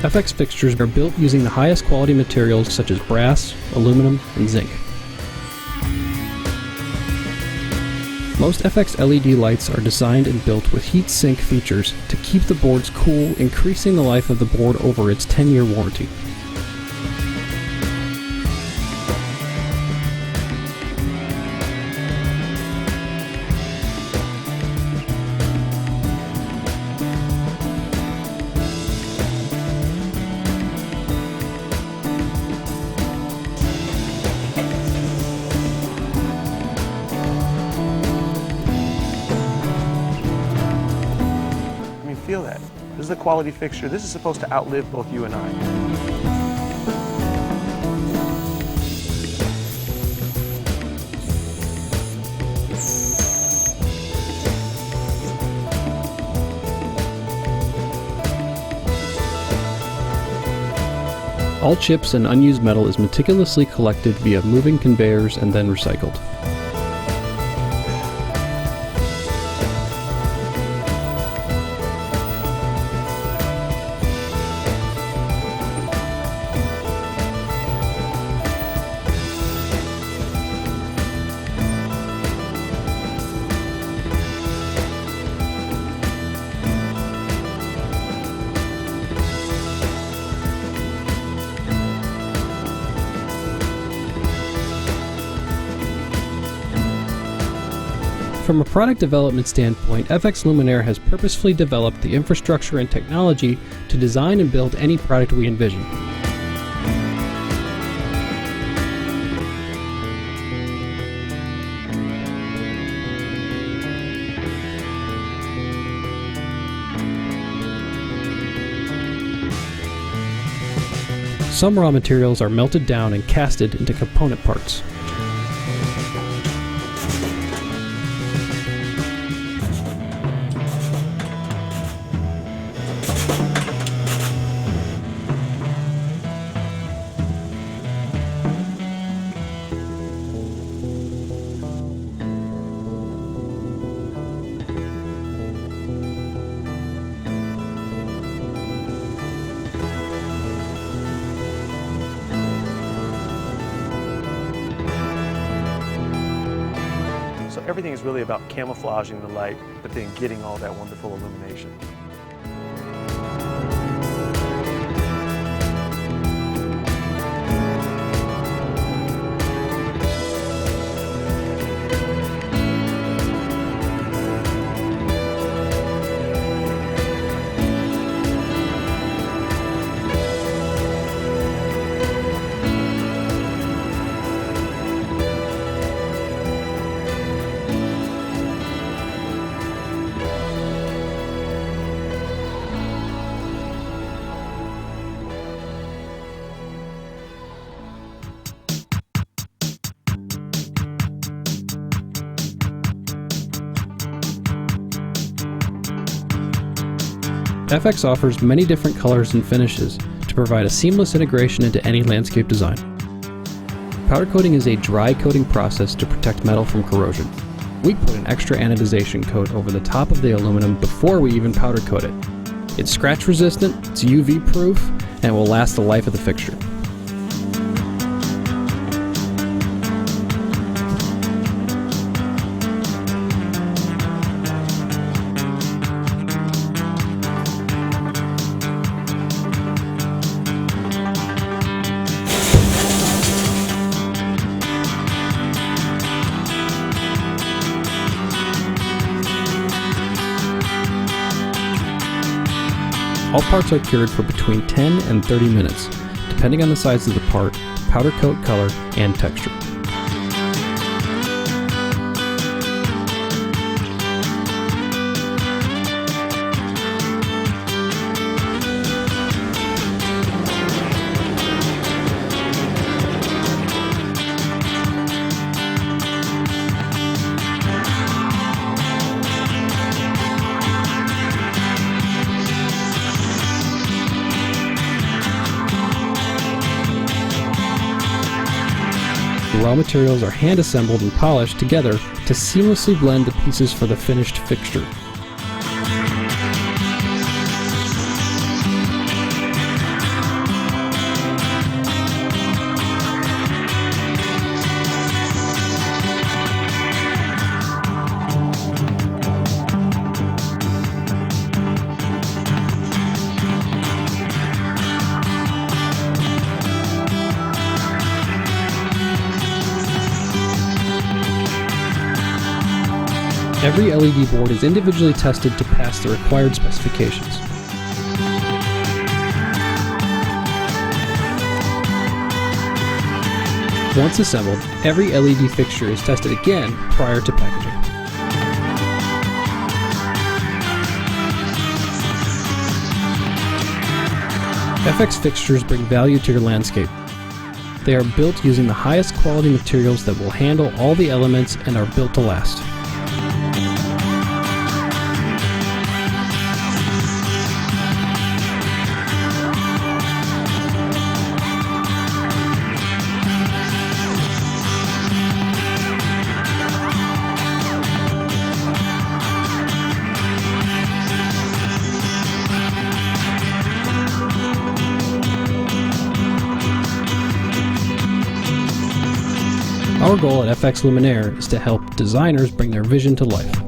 FX fixtures are built using the highest quality materials such as brass, aluminum, and zinc. Most FX LED lights are designed and built with heat sink features to keep the boards cool, increasing the life of the board over its 10-year warranty. Feel that. This is a quality fixture. This is supposed to outlive both you and I. All chips and unused metal is meticulously collected via moving conveyors and then recycled. From a product development standpoint, FX Luminaire has purposefully developed the infrastructure and technology to design and build any product we envision. Some raw materials are melted down and casted into component parts. So everything is really about camouflaging the light, but then getting all that wonderful illumination. FX offers many different colors and finishes to provide a seamless integration into any landscape design. Powder coating is a dry coating process to protect metal from corrosion. We put an extra anodization coat over the top of the aluminum before we even powder coat it. It's scratch resistant, it's UV proof, and will last the life of the fixture. All parts are cured for between 10 and 30 minutes, depending on the size of the part, powder coat color, and texture. The raw materials are hand-assembled and polished together to seamlessly blend the pieces for the finished fixture. Every LED board is individually tested to pass the required specifications. Once assembled, every LED fixture is tested again prior to packaging. FX fixtures bring value to your landscape. They are built using the highest quality materials that will handle all the elements and are built to last. Our goal at FX Luminaire is to help designers bring their vision to life.